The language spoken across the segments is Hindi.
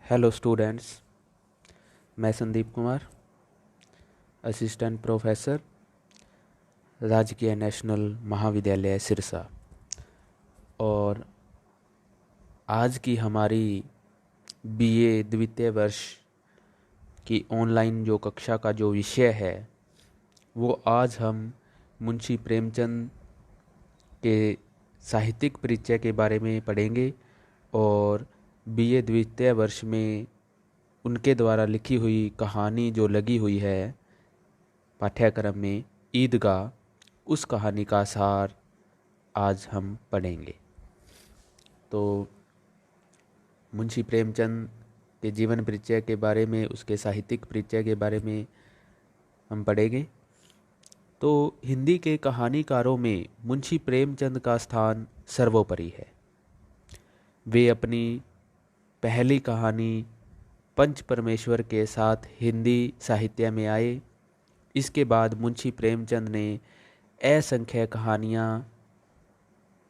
हेलो स्टूडेंट्स, मैं संदीप कुमार, असिस्टेंट प्रोफेसर, राजकीय नेशनल महाविद्यालय सिरसा। और आज की हमारी बीए द्वितीय वर्ष की ऑनलाइन जो कक्षा का जो विषय है वो आज हम मुंशी प्रेमचंद के साहित्यिक परिचय के बारे में पढ़ेंगे और बीए द्वितीय वर्ष में उनके द्वारा लिखी हुई कहानी जो लगी हुई है पाठ्यक्रम में ईदगाह, उस कहानी का सार आज हम पढ़ेंगे। तो मुंशी प्रेमचंद के जीवन परिचय के बारे में, उसके साहित्यिक परिचय के बारे में हम पढ़ेंगे। तो हिंदी के कहानीकारों में मुंशी प्रेमचंद का स्थान सर्वोपरि है। वे अपनी पहली कहानी पंच परमेश्वर के साथ हिंदी साहित्य में आए। इसके बाद मुंशी प्रेमचंद ने असंख्य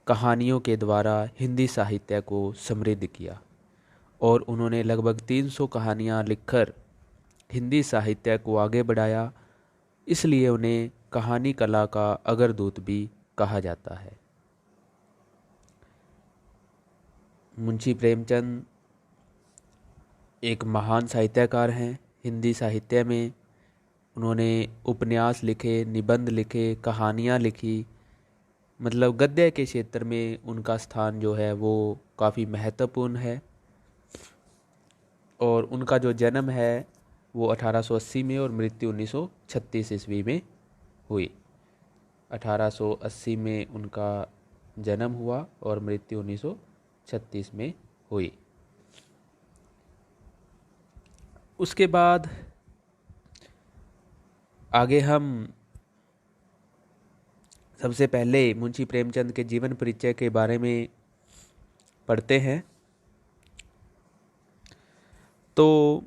कहानियों के द्वारा हिंदी साहित्य को समृद्ध किया और उन्होंने लगभग 300 कहानियाँ लिखकर हिंदी साहित्य को आगे बढ़ाया। इसलिए उन्हें कहानी कला का अग्रदूत भी कहा जाता है। मुंशी प्रेमचंद एक महान साहित्यकार हैं। हिंदी साहित्य में उन्होंने उपन्यास लिखे, निबंध लिखे, कहानियाँ लिखी। मतलब गद्य के क्षेत्र में उनका स्थान जो है वो काफ़ी महत्वपूर्ण है। और उनका जो जन्म है वो 1880 में और मृत्यु 1936 ईस्वी में हुई। 1880 में उनका जन्म हुआ और मृत्यु 1936 में हुई। उसके बाद आगे हम सबसे पहले मुंशी प्रेमचंद के जीवन परिचय के बारे में पढ़ते हैं। तो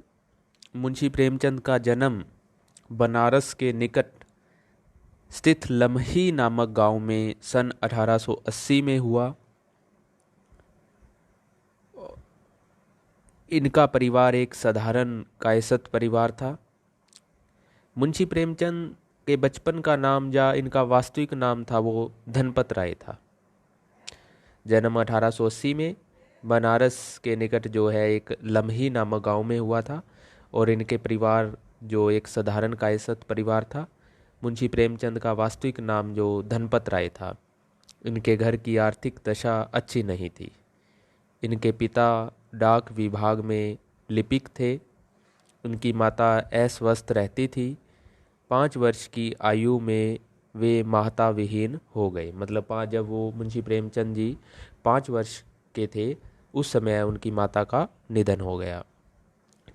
मुंशी प्रेमचंद का जन्म बनारस के निकट स्थित लम्ही नामक गांव में सन 1880 में हुआ। इनका परिवार एक साधारण कायस्थ परिवार था। मुंशी प्रेमचंद के बचपन का नाम या इनका वास्तविक नाम था वो धनपत राय था। जन्म 1880 में बनारस के निकट जो है एक लम्ही नामक गांव में हुआ था और इनके परिवार जो एक साधारण कायस्थ परिवार था। मुंशी प्रेमचंद का वास्तविक नाम जो धनपत राय था। इनके घर की आर्थिक दशा अच्छी नहीं थी। इनके पिता डाक विभाग में लिपिक थे। उनकी माता अस्वस्थ रहती थी। 5 वर्ष की आयु में वे माता विहीन हो गए। मतलब जब वो मुंशी प्रेमचंद जी 5 वर्ष के थे उस समय उनकी माता का निधन हो गया।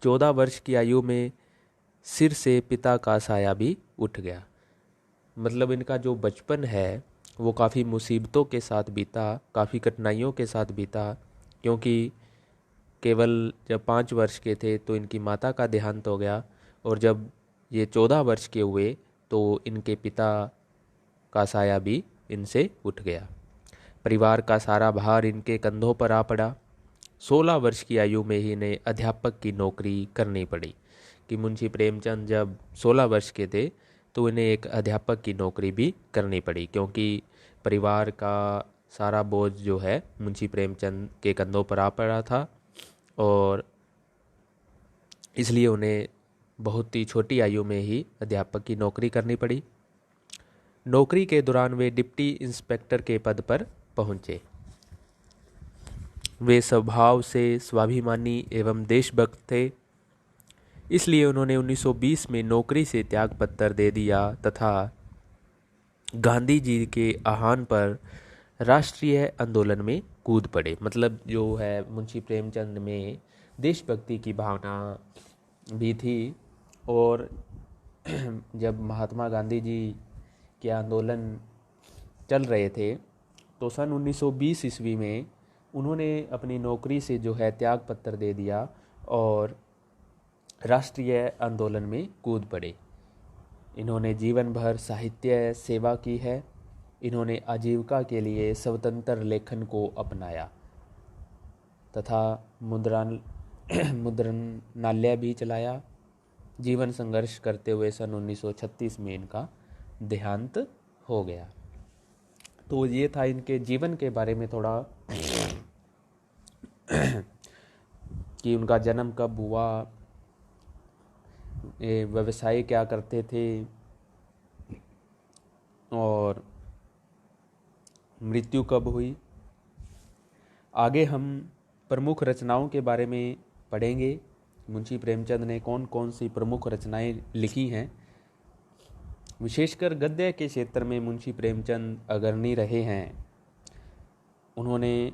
14 वर्ष की आयु में सिर से पिता का साया भी उठ गया। मतलब इनका जो बचपन है वो काफ़ी मुसीबतों के साथ बीता, काफ़ी कठिनाइयों के साथ बीता। क्योंकि केवल जब 5 वर्ष के थे तो इनकी माता का देहांत हो गया और जब ये 14 वर्ष के हुए तो इनके पिता का साया भी इनसे उठ गया। परिवार का सारा भार इनके कंधों पर आ पड़ा। 16 वर्ष की आयु में ही इन्हें अध्यापक की नौकरी करनी पड़ी। कि मुंशी प्रेमचंद जब 16 वर्ष के थे तो इन्हें एक अध्यापक की नौकरी भी करनी पड़ी, क्योंकि परिवार का सारा बोझ जो है मुंशी प्रेमचंद के कंधों पर आ पड़ा था और इसलिए उन्हें बहुत ही छोटी आयु में ही अध्यापक की नौकरी करनी पड़ी। नौकरी के दौरान वे डिप्टी इंस्पेक्टर के पद पर पहुंचे। वे स्वभाव से स्वाभिमानी एवं देशभक्त थे। इसलिए उन्होंने 1920 में नौकरी से त्यागपत्र दे दिया तथा गांधी जी के आह्वान पर राष्ट्रीय आंदोलन में कूद पड़े। मतलब जो है मुंशी प्रेमचंद में देशभक्ति की भावना भी थी और जब महात्मा गांधी जी के आंदोलन चल रहे थे तो सन 1920 ईस्वी में उन्होंने अपनी नौकरी से जो है त्यागपत्र दे दिया और राष्ट्रीय आंदोलन में कूद पड़े। इन्होंने जीवन भर साहित्य सेवा की है। इन्होंने आजीविका के लिए स्वतंत्र लेखन को अपनाया तथा मुद्रणालय भी चलाया। जीवन संघर्ष करते हुए सन 1936 में इनका देहांत हो गया। तो ये था इनके जीवन के बारे में थोड़ा कि उनका जन्म कब हुआ, व्यवसाय क्या करते थे और मृत्यु कब हुई। आगे हम प्रमुख रचनाओं के बारे में पढ़ेंगे। मुंशी प्रेमचंद ने कौन कौन सी प्रमुख रचनाएं लिखी हैं। विशेषकर गद्य के क्षेत्र में मुंशी प्रेमचंद अग्रणी रहे हैं। उन्होंने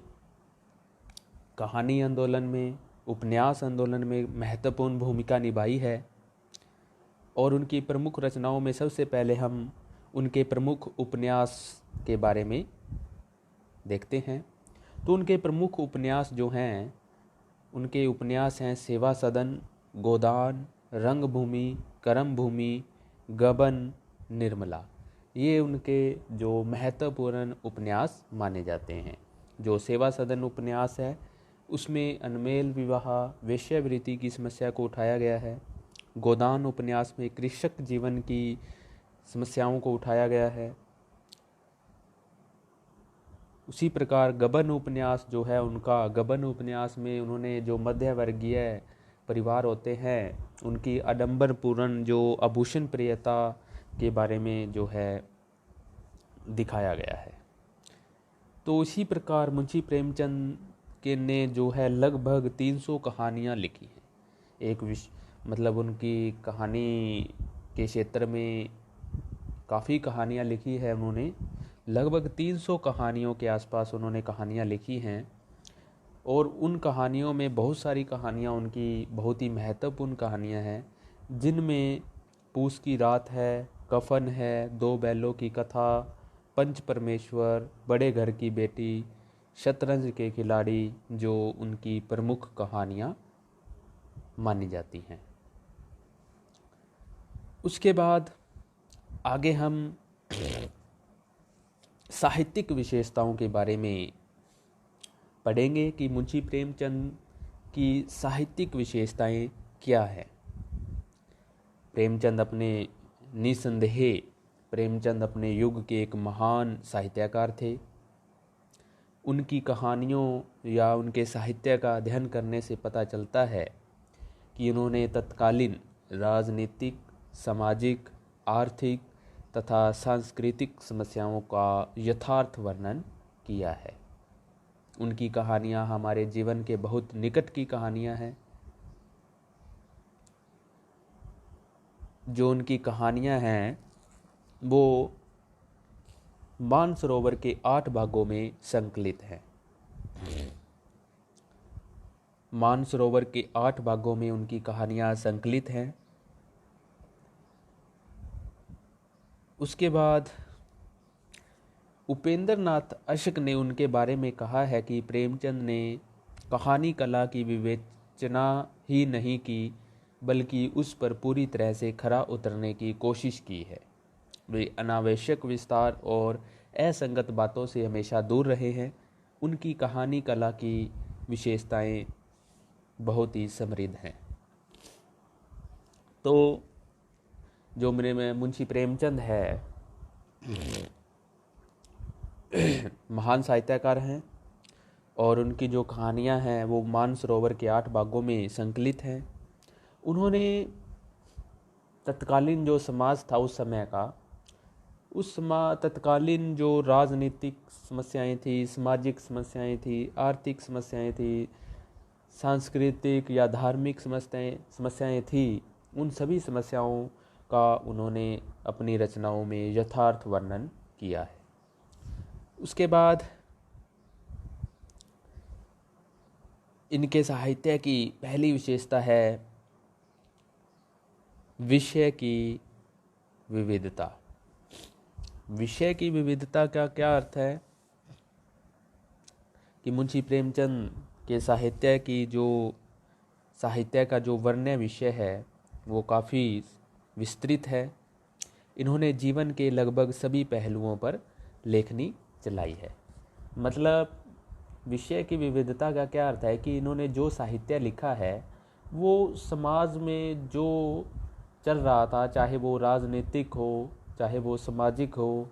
कहानी आंदोलन में, उपन्यास आंदोलन में महत्वपूर्ण भूमिका निभाई है। और उनकी प्रमुख रचनाओं में सबसे पहले हम उनके प्रमुख उपन्यास के बारे में देखते हैं। तो उनके प्रमुख उपन्यास जो हैं, उनके उपन्यास हैं सेवा सदन, गोदान, रंगभूमि, कर्मभूमि, गबन, निर्मला। ये उनके जो महत्वपूर्ण उपन्यास माने जाते हैं। जो सेवा सदन उपन्यास है उसमें अनमेल विवाह, वेश्यावृत्ति की समस्या को उठाया गया है। गोदान उपन्यास में कृषक जीवन की समस्याओं को उठाया गया है। उसी प्रकार गबन उपन्यास जो है उनका, गबन उपन्यास में उन्होंने जो मध्य वर्गीय परिवार होते हैं उनकी आडंबरपूर्ण जो आभूषण प्रियता के बारे में जो है दिखाया गया है। तो इसी प्रकार मुंशी प्रेमचंद के ने जो है लगभग 300 कहानियाँ लिखी हैं। मतलब उनकी कहानी के क्षेत्र में काफ़ी कहानियाँ लिखी है उन्होंने। लगभग 300 कहानियों के आसपास उन्होंने कहानियाँ लिखी हैं। और उन कहानियों में बहुत सारी कहानियाँ उनकी बहुत ही महत्वपूर्ण कहानियाँ हैं, जिनमें पूस की रात है, कफन है, दो बैलों की कथा, पंच परमेश्वर, बड़े घर की बेटी, शतरंज के खिलाड़ी जो उनकी प्रमुख कहानियाँ मानी जाती हैं। उसके बाद आगे हम साहित्यिक विशेषताओं के बारे में पढ़ेंगे कि मुंशी प्रेमचंद की साहित्यिक विशेषताएं क्या है। प्रेमचंद अपने युग के एक महान साहित्यकार थे। उनकी कहानियों या उनके साहित्य का अध्ययन करने से पता चलता है कि उन्होंने तत्कालीन राजनीतिक, सामाजिक, आर्थिक तथा सांस्कृतिक समस्याओं का यथार्थ वर्णन किया है। उनकी कहानियाँ हमारे जीवन के बहुत निकट की कहानियाँ हैं। जो उनकी कहानियाँ हैं वो मानसरोवर के 8 भागों में संकलित हैं। मानसरोवर के 8 भागों में उनकी कहानियाँ संकलित हैं। उसके बाद उपेंद्र नाथ अशक ने उनके बारे में कहा है कि प्रेमचंद ने कहानी कला की विवेचना ही नहीं की, बल्कि उस पर पूरी तरह से खरा उतरने की कोशिश की है। वे अनावश्यक विस्तार और असंगत बातों से हमेशा दूर रहे हैं। उनकी कहानी कला की विशेषताएं बहुत ही समृद्ध हैं। तो जो मेरे में मुंशी प्रेमचंद है महान साहित्यकार हैं और उनकी जो कहानियाँ हैं वो मानसरोवर के 8 भागों में संकलित हैं। उन्होंने तत्कालीन जो समाज था उस समय का, तत्कालीन जो राजनीतिक समस्याएं थी, सामाजिक समस्याएं थी, आर्थिक समस्याएं थी, सांस्कृतिक या धार्मिक समस्याएं थी, उन सभी समस्याओं का उन्होंने अपनी रचनाओं में यथार्थ वर्णन किया है। उसके बाद इनके साहित्य की पहली विशेषता है विषय की विविधता। विषय की विविधता का क्या अर्थ है कि मुंशी प्रेमचंद के साहित्य का जो वर्ण्य विषय है वो काफ़ी विस्तृत है। इन्होंने जीवन के लगभग सभी पहलुओं पर लेखनी चलाई है। मतलब विषय की विविधता का क्या अर्थ है कि इन्होंने जो साहित्य लिखा है वो समाज में जो चल रहा था, चाहे वो राजनीतिक हो, चाहे वो सामाजिक हो,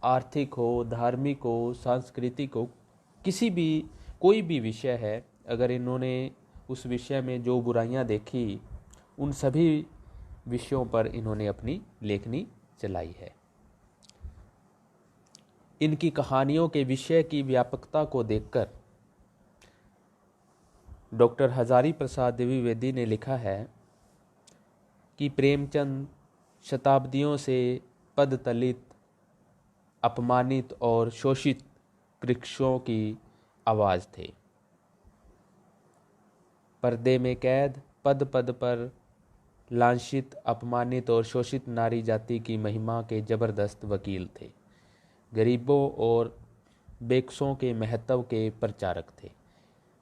आर्थिक हो, धार्मिक हो, सांस्कृतिक हो, किसी भी कोई भी विषय है, अगर इन्होंने उस विषय में जो बुराइयां देखी उन सभी विषयों पर इन्होंने अपनी लेखनी चलाई है। इनकी कहानियों के विषय की व्यापकता को देखकर डॉक्टर हजारी प्रसाद द्विवेदी ने लिखा है कि प्रेमचंद शताब्दियों से पदतलित, अपमानित और शोषित कृषकों की आवाज़ थे। पर्दे में कैद, पद पद पर लांछित, अपमानित और शोषित नारी जाति की महिमा के जबरदस्त वकील थे। गरीबों और बेकसों के महत्व के प्रचारक थे।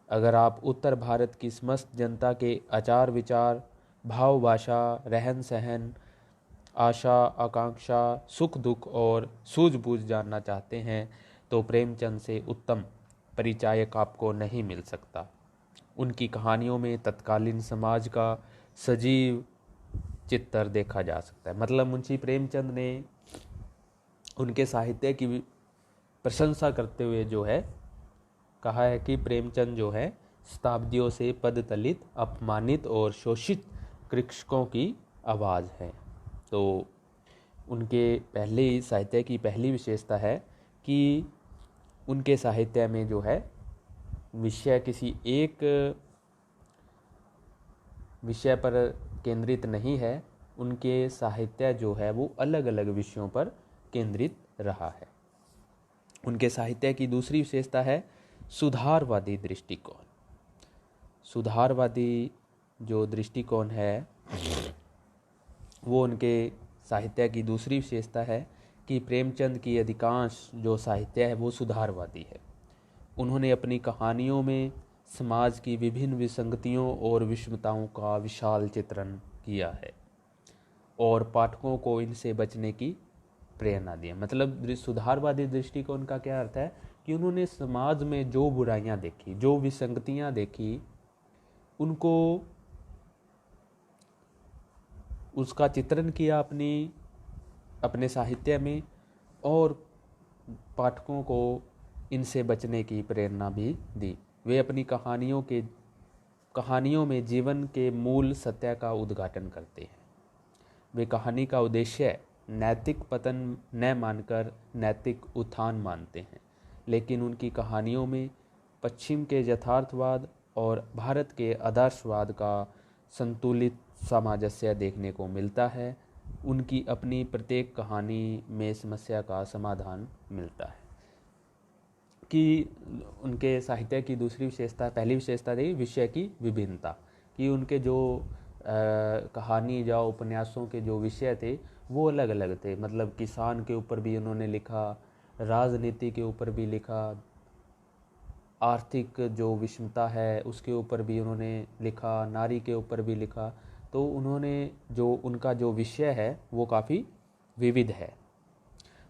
अगर आप उत्तर भारत की समस्त जनता के आचार विचार, भाव भाषा, रहन सहन, आशा आकांक्षा, सुख दुख और सूझबूझ जानना चाहते हैं तो प्रेमचंद से उत्तम परिचायक आपको नहीं मिल सकता। उनकी कहानियों में तत्कालीन समाज का सजीव चित्र देखा जा सकता है। मतलब मुंशी प्रेमचंद ने उनके साहित्य की प्रशंसा करते हुए जो है कहा है कि प्रेमचंद जो है शताब्दियों से पदतलित, अपमानित और शोषित कृषकों की आवाज़ है। तो उनके पहले साहित्य की पहली विशेषता है कि उनके साहित्य में जो है विषय किसी एक विषय पर केंद्रित नहीं है। उनके साहित्य जो है वो अलग अलग विषयों पर केंद्रित रहा है। उनके साहित्य की दूसरी विशेषता है सुधारवादी दृष्टिकोण। सुधारवादी जो दृष्टिकोण है वो उनके साहित्य की दूसरी विशेषता है कि प्रेमचंद की अधिकांश जो साहित्य है वो सुधारवादी है। उन्होंने अपनी कहानियों में समाज की विभिन्न विसंगतियों और विषमताओं का विशाल चित्रण किया है और पाठकों को इनसे बचने की प्रेरणा दी है। मतलब सुधारवादी दृष्टिकोण का क्या अर्थ है कि उन्होंने समाज में जो बुराइयां देखी, जो विसंगतियां देखी, उनको उसका चित्रण किया अपने साहित्य में और पाठकों को इनसे बचने की प्रेरणा भी दी। वे अपनी कहानियों में जीवन के मूल सत्य का उद्घाटन करते हैं। वे कहानी का उद्देश्य नैतिक पतन न मानकर नैतिक उत्थान मानते हैं, लेकिन उनकी कहानियों में पश्चिम के यथार्थवाद और भारत के आदर्शवाद का संतुलित सामंजस्य देखने को मिलता है। उनकी अपनी प्रत्येक कहानी में समस्या का समाधान मिलता है। कि उनके साहित्य की दूसरी विशेषता, पहली विशेषता थी विषय की विभिन्नता, कि उनके जो कहानी या उपन्यासों के जो विषय थे वो अलग अलग थे। मतलब किसान के ऊपर भी उन्होंने लिखा, राजनीति के ऊपर भी लिखा, आर्थिक जो विषमता है उसके ऊपर भी उन्होंने लिखा, नारी के ऊपर भी लिखा। तो उन्होंने जो उनका जो विषय है वो काफ़ी विविध है।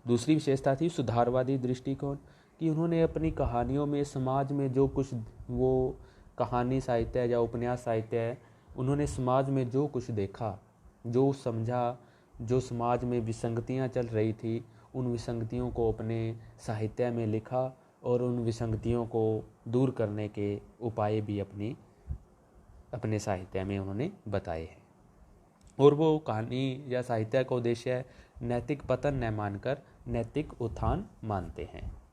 दूसरी विशेषता थी सुधारवादी दृष्टिकोण, कि उन्होंने अपनी कहानियों में समाज में जो कुछ वो कहानी साहित्य या उपन्यास साहित्य है, उन्होंने समाज में जो कुछ देखा, जो समझा, जो समाज में विसंगतियां चल रही थी, उन विसंगतियों को अपने साहित्य में लिखा और उन विसंगतियों को दूर करने के उपाय भी अपने साहित्य में उन्होंने बताए हैं। और वो कहानी या साहित्य का उद्देश्य नैतिक पतन न मानकर नैतिक उत्थान मानते हैं।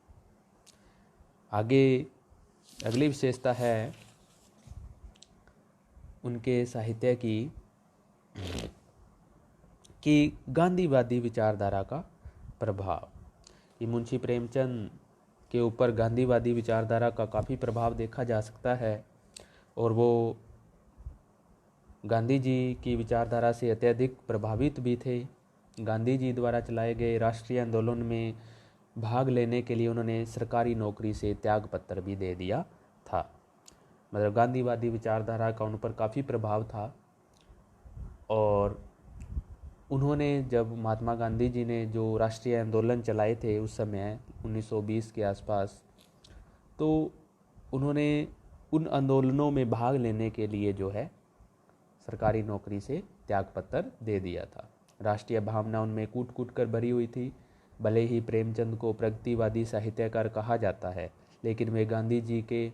आगे अगली विशेषता है उनके साहित्य की कि गांधीवादी विचारधारा का प्रभाव, कि मुंशी प्रेमचंद के ऊपर गांधीवादी विचारधारा का काफ़ी प्रभाव देखा जा सकता है और वो गांधी जी की विचारधारा से अत्यधिक प्रभावित भी थे। गांधी जी द्वारा चलाए गए राष्ट्रीय आंदोलन में भाग लेने के लिए उन्होंने सरकारी नौकरी से त्यागपत्र भी दे दिया था। मतलब गांधीवादी विचारधारा का उन पर काफ़ी प्रभाव था। और उन्होंने जब महात्मा गांधी जी ने जो राष्ट्रीय आंदोलन चलाए थे उस समय 1920 के आसपास, तो उन्होंने उन आंदोलनों में भाग लेने के लिए जो है सरकारी नौकरी से त्यागपत्र दे दिया था। राष्ट्रीय भावना उनमें कूट कूट कर भरी हुई थी। भले ही प्रेमचंद को प्रगतिवादी साहित्यकार कहा जाता है, लेकिन वे गांधी जी के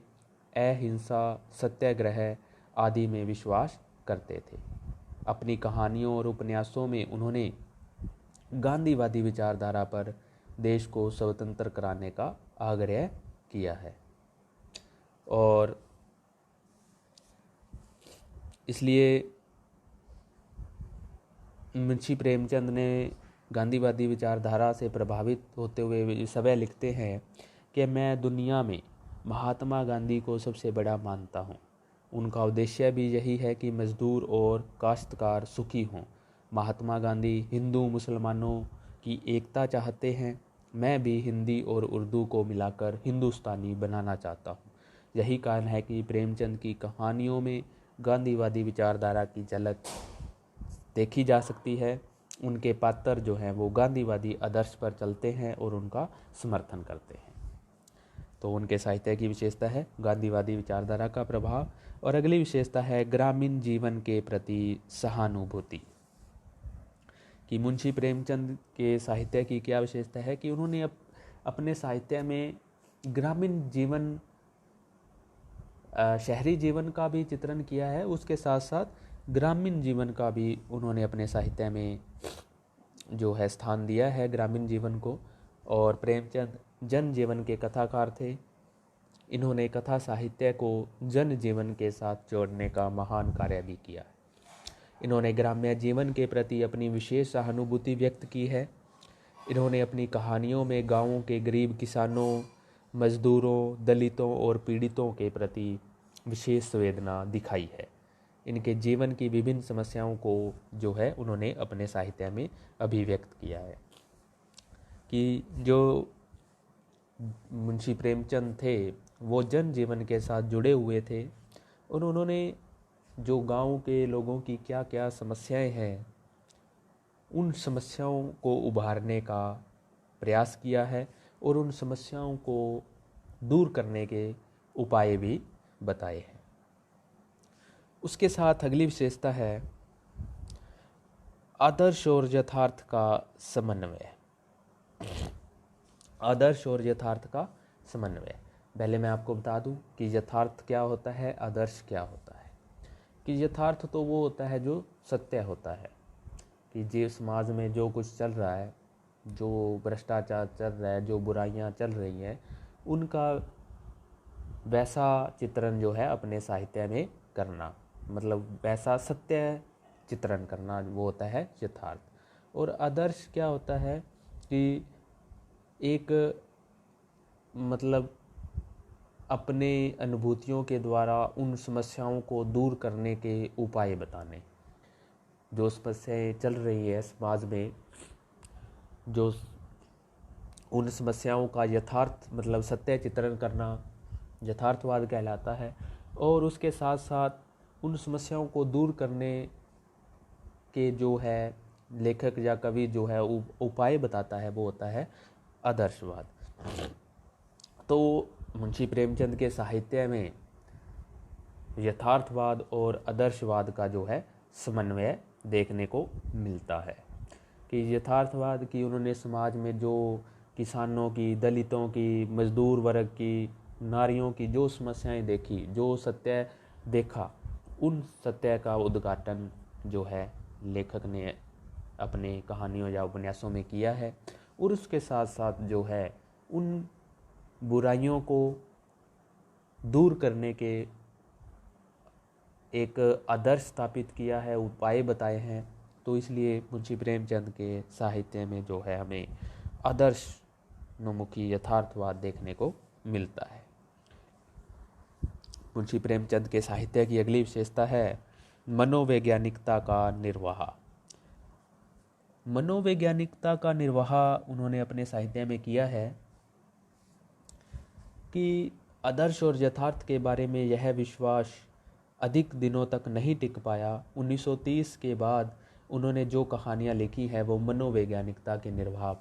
अहिंसा, सत्याग्रह आदि में विश्वास करते थे। अपनी कहानियों और उपन्यासों में उन्होंने गांधीवादी विचारधारा पर देश को स्वतंत्र कराने का आग्रह किया है, और इसलिए मुंशी प्रेमचंद ने गांधीवादी विचारधारा से प्रभावित होते हुए स्वयं लिखते हैं कि मैं दुनिया में महात्मा गांधी को सबसे बड़ा मानता हूँ। उनका उद्देश्य भी यही है कि मजदूर और काश्तकार सुखी हों। महात्मा गांधी हिंदू मुसलमानों की एकता चाहते हैं। मैं भी हिंदी और उर्दू को मिलाकर हिंदुस्तानी बनाना चाहता हूँ। यही कारण है कि प्रेमचंद की कहानियों में गांधीवादी विचारधारा की झलक देखी जा सकती है। उनके पात्र जो हैं वो गांधीवादी आदर्श पर चलते हैं और उनका समर्थन करते हैं। तो उनके साहित्य की विशेषता है गांधीवादी विचारधारा का प्रभाव। और अगली विशेषता है ग्रामीण जीवन के प्रति सहानुभूति। कि मुंशी प्रेमचंद के साहित्य की क्या विशेषता है कि उन्होंने अपने साहित्य में ग्रामीण जीवन, शहरी जीवन का भी चित्रण किया है, उसके साथ साथ ग्रामीण जीवन का भी उन्होंने अपने साहित्य में जो है स्थान दिया है ग्रामीण जीवन को। और प्रेमचंद जन जीवन के कथाकार थे। इन्होंने कथा साहित्य को जन जीवन के साथ जोड़ने का महान कार्य भी किया है। इन्होंने ग्राम्य जीवन के प्रति अपनी विशेष सहानुभूति व्यक्त की है। इन्होंने अपनी कहानियों में गांवों के गरीब किसानों, मजदूरों, दलितों और पीड़ितों के प्रति विशेष संवेदना दिखाई है। इनके जीवन की विभिन्न समस्याओं को जो है उन्होंने अपने साहित्य में अभिव्यक्त किया है। कि जो मुंशी प्रेमचंद थे वो जन जीवन के साथ जुड़े हुए थे और उन्होंने जो गांव के लोगों की क्या क्या समस्याएं हैं उन समस्याओं को उभारने का प्रयास किया है और उन समस्याओं को दूर करने के उपाय भी बताए हैं। उसके साथ अगली विशेषता है आदर्श और यथार्थ का समन्वय। आदर्श और यथार्थ का समन्वय। पहले मैं आपको बता दूं कि यथार्थ क्या होता है, आदर्श क्या होता है। कि यथार्थ तो वो होता है जो सत्य होता है, कि जो समाज में जो कुछ चल रहा है, जो भ्रष्टाचार चल रहा है, जो बुराइयां चल रही हैं, उनका वैसा चित्रण जो है अपने साहित्य में करना, मतलब वैसा सत्य चित्रण करना, वो होता है यथार्थ। और आदर्श क्या होता है कि एक मतलब अपने अनुभूतियों के द्वारा उन समस्याओं को दूर करने के उपाय बताने। जो समस्याएं चल रही है समाज में, जो उन समस्याओं का यथार्थ मतलब सत्य चित्रण करना यथार्थवाद कहलाता है। और उसके साथ साथ उन समस्याओं को दूर करने के जो है लेखक या कवि जो है उपाय बताता है, वो होता है आदर्शवाद। तो मुंशी प्रेमचंद के साहित्य में यथार्थवाद और आदर्शवाद का जो है समन्वय देखने को मिलता है। कि यथार्थवाद की उन्होंने समाज में जो किसानों की, दलितों की, मजदूर वर्ग की, नारियों की जो समस्याएं देखी, जो सत्य देखा, उन सत्य का उद्घाटन जो है लेखक ने अपने कहानियों या उपन्यासों में किया है। और उसके साथ साथ जो है उन बुराइयों को दूर करने के एक आदर्श स्थापित किया है, उपाय बताए हैं। तो इसलिए मुंशी प्रेमचंद के साहित्य में जो है हमें आदर्शोन्मुखी यथार्थवाद देखने को मिलता है। मुंशी प्रेमचंद के साहित्य की अगली विशेषता है मनोवैज्ञानिकता का निर्वाह। मनोवैज्ञानिकता का निर्वाह उन्होंने अपने साहित्य में किया है कि आदर्श और यथार्थ के बारे में यह विश्वास अधिक दिनों तक नहीं टिक पाया। 1930 के बाद उन्होंने जो कहानियाँ लिखी है वो मनोवैज्ञानिकता के निर्वाह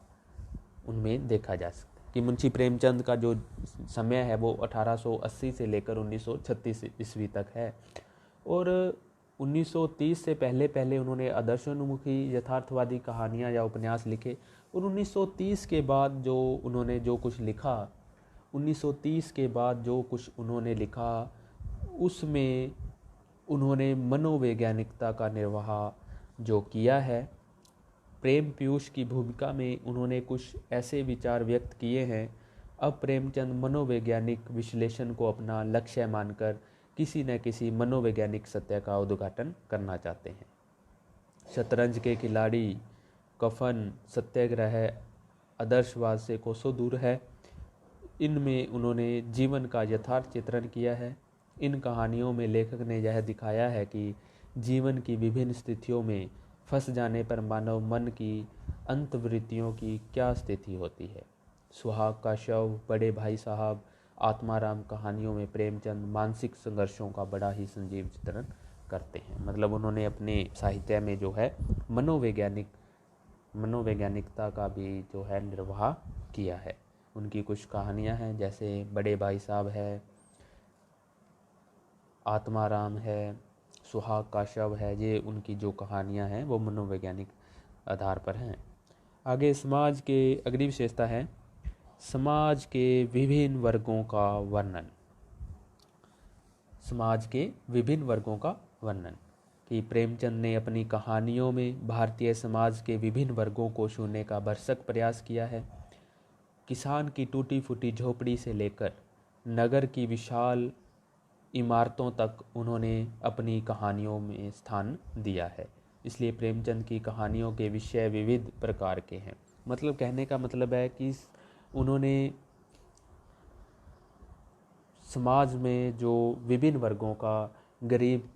उनमें देखा जा सकता है। कि मुंशी प्रेमचंद का जो समय है वो 1880 से लेकर 1936 ईस्वी तक है, और 1930 से पहले पहले उन्होंने आदर्शोन्मुखी यथार्थवादी कहानियाँ या उपन्यास लिखे, और 1930 के बाद जो उन्होंने जो कुछ लिखा 1930 के बाद जो कुछ उन्होंने लिखा उसमें उन्होंने मनोवैज्ञानिकता का निर्वाह जो किया है, प्रेम पीयूष की भूमिका में उन्होंने कुछ ऐसे विचार व्यक्त किए हैं। अब प्रेमचंद मनोवैज्ञानिक विश्लेषण को अपना लक्ष्य मानकर किसी न किसी मनोवैज्ञानिक सत्य का उद्घाटन करना चाहते हैं। शतरंज के खिलाड़ी, कफन, सत्याग्रह आदर्शवाद से कोसों दूर है, इनमें उन्होंने जीवन का यथार्थ चित्रण किया है। इन कहानियों में लेखक ने यह दिखाया है कि जीवन की विभिन्न स्थितियों में फंस जाने पर मानव मन की अंतर्वृत्तियों की क्या स्थिति होती है। सुहाग का शव, बड़े भाई साहब, आत्माराम कहानियों में प्रेमचंद मानसिक संघर्षों का बड़ा ही संजीव चित्रण करते हैं। मतलब उन्होंने अपने साहित्य में जो है मनोवैज्ञानिकता का भी जो है निर्वाह किया है। उनकी कुछ कहानियां हैं, जैसे बड़े भाई साहब है, आत्माराम है, सुहाग का शव है, ये उनकी जो कहानियां हैं वो मनोवैज्ञानिक आधार पर हैं। आगे समाज के अगली विशेषता है समाज के विभिन्न वर्गों का वर्णन। समाज के विभिन्न वर्गों का वर्णन कि प्रेमचंद ने अपनी कहानियों में भारतीय समाज के विभिन्न वर्गों को छूने का भरसक प्रयास किया है। किसान की टूटी फूटी झोपड़ी से लेकर नगर की विशाल इमारतों तक उन्होंने अपनी कहानियों में स्थान दिया है। इसलिए प्रेमचंद की कहानियों के विषय विविध प्रकार के हैं। मतलब कहने का मतलब है कि उन्होंने समाज में जो विभिन्न वर्गों का, गरीब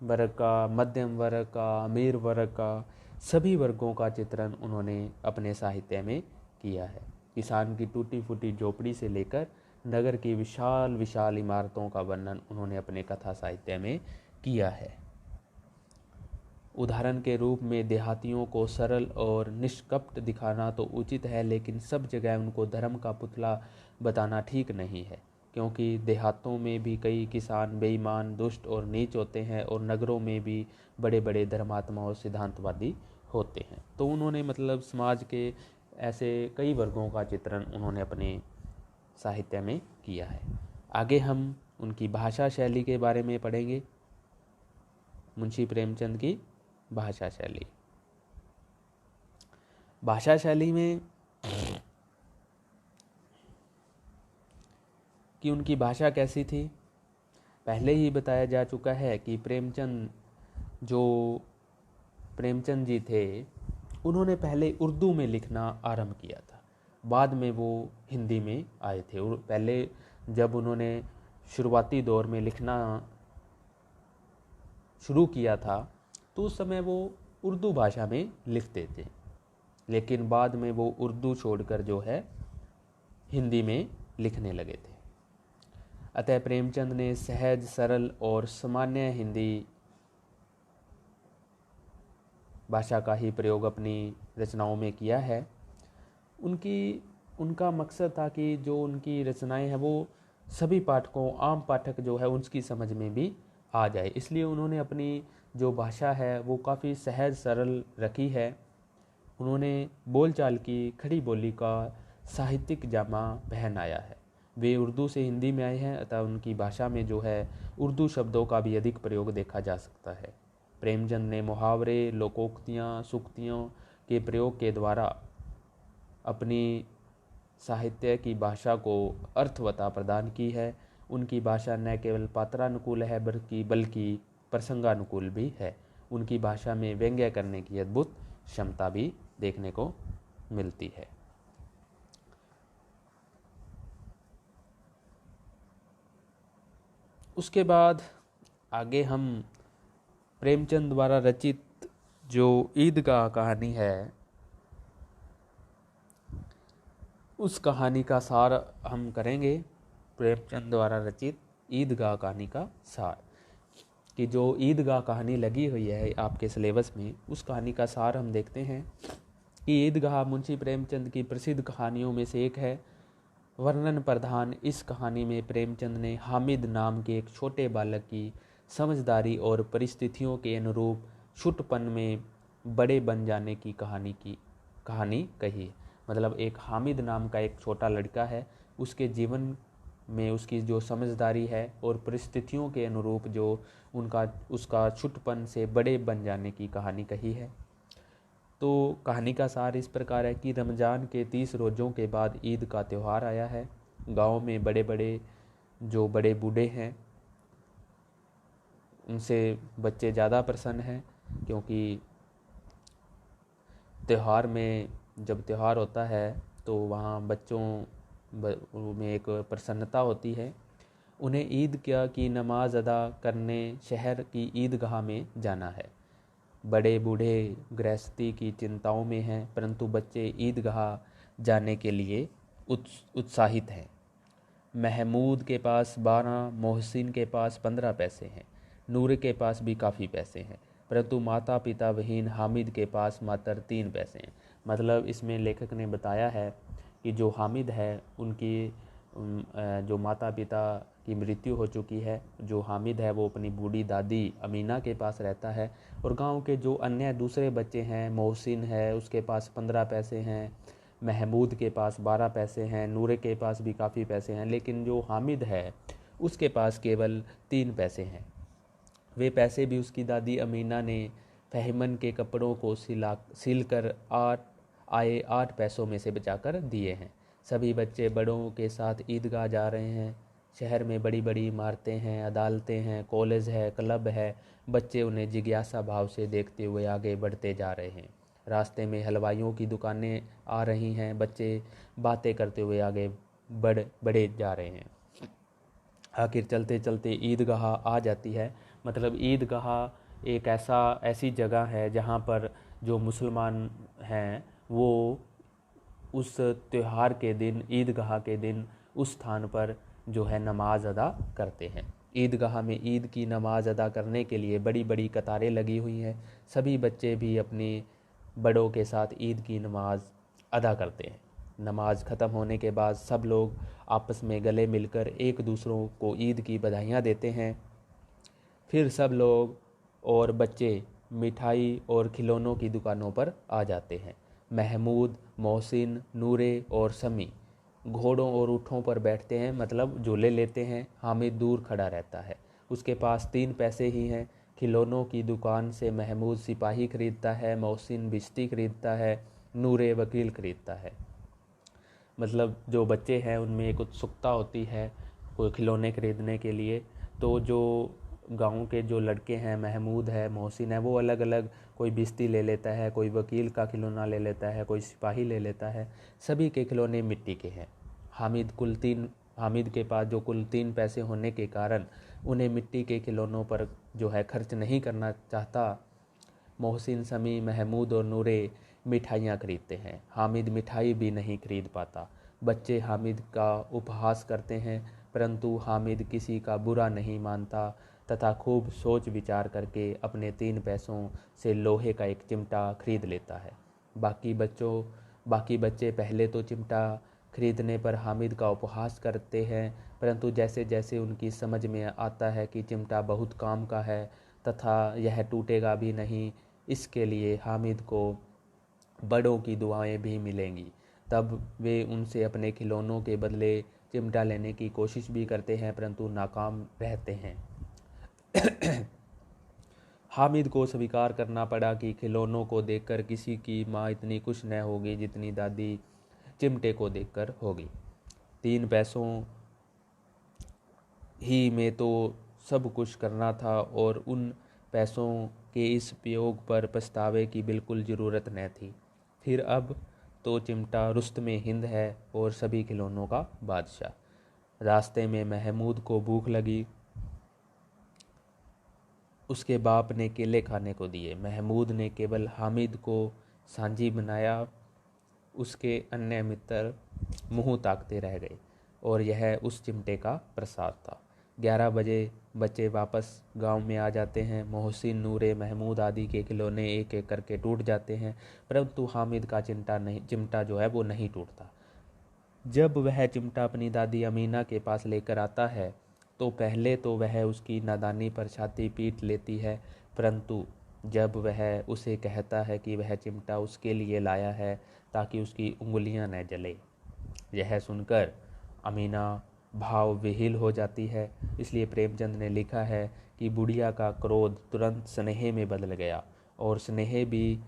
वर्ग का, मध्यम वर्ग का, अमीर वर्ग का, सभी वर्गों का चित्रण उन्होंने अपने साहित्य में किया है। किसान की टूटी फूटी झोपड़ी से लेकर नगर की विशाल विशाल इमारतों का वर्णन उन्होंने अपने कथा साहित्य में किया है। उदाहरण के रूप में देहातियों को सरल और निष्कपट दिखाना तो उचित है, लेकिन सब जगह उनको धर्म का पुतला बताना ठीक नहीं है, क्योंकि देहातों में भी कई किसान बेईमान, दुष्ट और नीच होते हैं, और नगरों में भी बड़े बड़े धर्मात्मा और सिद्धांतवादी होते हैं। तो उन्होंने मतलब समाज के ऐसे कई वर्गों का चित्रण उन्होंने अपने साहित्य में किया है। आगे हम उनकी भाषा शैली के बारे में पढ़ेंगे। मुंशी प्रेमचंद की भाषा शैली। भाषा शैली में कि उनकी भाषा कैसी थी, पहले ही बताया जा चुका है कि प्रेमचंद जी थे, उन्होंने पहले उर्दू में लिखना आरंभ किया था, बाद में वो हिंदी में आए थे। और पहले जब उन्होंने शुरुआती दौर में लिखना शुरू किया था तो उस समय वो उर्दू भाषा में लिखते थे, लेकिन बाद में वो उर्दू छोड़कर जो है हिंदी में लिखने लगे थे। अतः प्रेमचंद ने सहज, सरल और सामान्य हिंदी भाषा का ही प्रयोग अपनी रचनाओं में किया है। उनका मकसद था कि जो उनकी रचनाएं हैं वो सभी पाठकों, आम पाठक जो है उसकी समझ में भी आ जाए, इसलिए उन्होंने अपनी जो भाषा है वो काफ़ी सहज सरल रखी है। उन्होंने बोलचाल की खड़ी बोली का साहित्यिक जामा पहनाया है। वे उर्दू से हिंदी में आए हैं, अतः उनकी भाषा में जो है उर्दू शब्दों का भी अधिक प्रयोग देखा जा सकता है। प्रेमचंद ने मुहावरे, लोकोक्तियाँ, सूक्तियों के प्रयोग के द्वारा अपनी साहित्य की भाषा को अर्थवत्ता प्रदान की है। उनकी भाषा न केवल पात्रानुकूल है बल्कि प्रसंगानुकूल भी है। उनकी भाषा में व्यंग्य करने की अद्भुत क्षमता भी देखने को मिलती है। उसके बाद आगे हम प्रेमचंद द्वारा रचित जो ईदगाह कहानी है उस कहानी का सार हम करेंगे। प्रेमचंद द्वारा रचित ईदगाह कहानी का सार, कि जो ईदगाह कहानी लगी हुई है आपके सिलेबस में, उस कहानी का सार हम देखते हैं कि ईदगाह मुंशी प्रेमचंद की प्रसिद्ध कहानियों में से एक है। वर्णन प्रधान इस कहानी में प्रेमचंद ने हामिद नाम के एक छोटे बालक की समझदारी और परिस्थितियों के अनुरूप छुटपन में बड़े बन जाने की कहानी कही। मतलब एक हामिद नाम का एक छोटा लड़का है, उसके जीवन में उसकी जो समझदारी है और परिस्थितियों के अनुरूप जो उसका छुटपन से बड़े बन जाने की कहानी कही है। तो कहानी का सार इस प्रकार है कि रमज़ान के 30 रोज़ों के बाद ईद का त्यौहार आया है। गांव में बड़े बूढ़े हैं, उनसे बच्चे ज़्यादा प्रसन्न हैं, क्योंकि त्यौहार में जब त्यौहार होता है तो वहाँ बच्चों में एक प्रसन्नता होती है। उन्हें ईद की नमाज अदा करने शहर की ईदगाह में जाना है। बड़े बूढ़े गृहस्थी की चिंताओं में हैं, परंतु बच्चे ईदगाह जाने के लिए उत्साहित हैं। महमूद के पास 12, मोहसिन के पास 15 पैसे हैं, नूर के पास भी काफ़ी पैसे हैं, परंतु माता पिता विहीन हामिद के पास मात्र 3 पैसे हैं। मतलब इसमें लेखक ने बताया है कि जो हामिद है उनकी जो माता पिता की मृत्यु हो चुकी है, जो हामिद है वो अपनी बूढ़ी दादी अमीना के पास रहता है, और गांव के जो अन्य दूसरे बच्चे हैं, मोहसिन है उसके पास 15 पैसे हैं, महमूद के पास 12 पैसे हैं, नूरे के पास भी काफ़ी पैसे हैं, लेकिन जो हामिद है उसके पास केवल 3 पैसे हैं। वे पैसे भी उसकी दादी अमीना ने फहीमन के कपड़ों को सिल कर आए 8 पैसों में से बचाकर दिए हैं। सभी बच्चे बड़ों के साथ ईदगाह जा रहे हैं। शहर में बड़ी बड़ी इमारतें हैं, अदालतें हैं, कॉलेज है, क्लब है। बच्चे उन्हें जिज्ञासा भाव से देखते हुए आगे बढ़ते जा रहे हैं। रास्ते में हलवाइयों की दुकानें आ रही हैं। बच्चे बातें करते हुए आगे बढ़े जा रहे हैं। आखिर चलते चलते ईदगाह आ जाती है। मतलब ईदगाह एक ऐसी जगह है जहाँ पर जो मुसलमान हैं वो उस त्यौहार के दिन, ईदगाह के दिन उस स्थान पर जो है नमाज अदा करते हैं। ईदगाह में ईद की नमाज अदा करने के लिए बड़ी बड़ी कतारें लगी हुई हैं। सभी बच्चे भी अपने बड़ों के साथ ईद की नमाज अदा करते हैं। नमाज ख़त्म होने के बाद सब लोग आपस में गले मिलकर एक दूसरों को ईद की बधाइयाँ देते हैं। फिर सब लोग और बच्चे मिठाई और खिलौनों की दुकानों पर आ जाते हैं। महमूद, मोहसिन, नूरे और समी घोड़ों और ऊँटों पर बैठते हैं, मतलब झूले लेते हैं। हामिद दूर खड़ा रहता है, उसके पास 3 पैसे ही हैं। खिलौनों की दुकान से महमूद सिपाही खरीदता है, मोहसिन बिश्ती खरीदता है, नूरे वकील खरीदता है। मतलब जो बच्चे हैं उनमें एक उत्सुकता होती है कोई खिलौने खरीदने के लिए। तो जो गांव के जो लड़के हैं, महमूद है, मोहसिन है, वो अलग अलग कोई बिश्ती ले लेता है, कोई वकील का खिलौना ले लेता है, कोई सिपाही ले लेता है। सभी के खिलौने मिट्टी के हैं। हामिद के पास जो कुल 3 पैसे होने के कारण उन्हें मिट्टी के खिलौनों पर जो है खर्च नहीं करना चाहता। मोहसिन, समी, महमूद और नूरे मिठाइयाँ खरीदते हैं। हामिद मिठाई भी नहीं खरीद पाता। बच्चे हामिद का उपहास करते हैं, परंतु हामिद किसी का बुरा नहीं मानता तथा खूब सोच विचार करके अपने 3 पैसों से लोहे का एक चिमटा खरीद लेता है। बाकी बच्चे पहले तो चिमटा खरीदने पर हामिद का उपहास करते हैं, परंतु जैसे जैसे उनकी समझ में आता है कि चिमटा बहुत काम का है तथा यह टूटेगा भी नहीं, इसके लिए हामिद को बड़ों की दुआएं भी मिलेंगी, तब वे उनसे अपने खिलौनों के बदले चिमटा लेने की कोशिश भी करते हैं, परंतु नाकाम रहते हैं। हामिद को स्वीकार करना पड़ा कि खिलौनों को देखकर किसी की माँ इतनी खुश न होगी जितनी दादी चिमटे को देखकर होगी। 3 पैसों ही में तो सब कुछ करना था और उन पैसों के इस उपयोग पर पछतावे की बिल्कुल ज़रूरत न थी। फिर अब तो चिमटा रुस्तमे हिंद है और सभी खिलौनों का बादशाह। रास्ते में महमूद को भूख लगी। उसके बाप ने केले खाने को दिए। महमूद ने केवल हामिद को सांझी बनाया। उसके अन्य मित्र मुंह ताकते रह गए और यह उस चिमटे का प्रसाद था। 11 बजे बच्चे वापस गांव में आ जाते हैं। मोहसिन, नूरे, महमूद आदि के खिलौने एक एक करके टूट जाते हैं, परंतु हामिद का चिमटा जो है वो नहीं टूटता। जब वह चिमटा अपनी दादी अमीना के पास लेकर आता है तो पहले तो वह उसकी नादानी पर छाती पीट लेती है, परंतु जब वह उसे कहता है कि वह चिमटा उसके लिए लाया है ताकि उसकी उंगलियां न जले, यह सुनकर अमीना भाव विहील हो जाती है। इसलिए प्रेमचंद ने लिखा है कि बुढ़िया का क्रोध तुरंत स्नेह में बदल गया, और स्नेह भी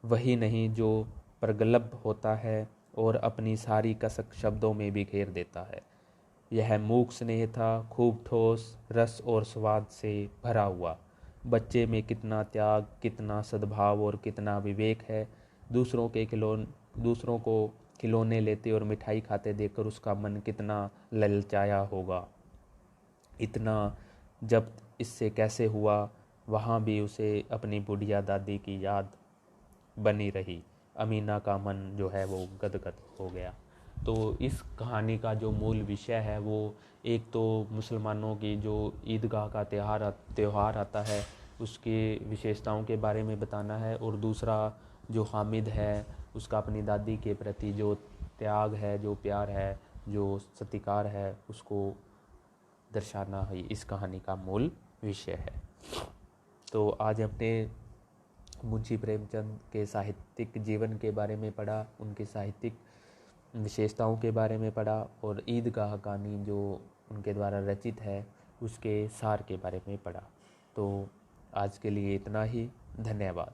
वही नहीं जो प्रगल्भ होता है और अपनी सारी कसक शब्दों में बिखेर देता है। यह मूक स्नेह था, खूब ठोस, रस और स्वाद से भरा हुआ। बच्चे में कितना त्याग, कितना सद्भाव और कितना विवेक है। दूसरों को खिलौने लेते और मिठाई खाते देखकर उसका मन कितना ललचाया होगा। इतना जब इससे कैसे हुआ, वहाँ भी उसे अपनी बुढ़िया दादी की याद बनी रही। अमीना का मन जो है वो गदगद हो गया। तो इस कहानी का जो मूल विषय है वो एक तो मुसलमानों की जो ईदगाह का त्यौहार आता है उसकी विशेषताओं के बारे में बताना है, और दूसरा जो हामिद है उसका अपनी दादी के प्रति जो त्याग है, जो प्यार है, जो सत्कार है, उसको दर्शाना ही इस कहानी का मूल विषय है। तो आज हमने मुंशी प्रेमचंद के साहित्यिक जीवन के बारे में पढ़ा, उनके साहित्यिक विशेषताओं के बारे में पढ़ा, और ईदगाह कहानी जो उनके द्वारा रचित है उसके सार के बारे में पढ़ा। तो आज के लिए इतना ही। धन्यवाद।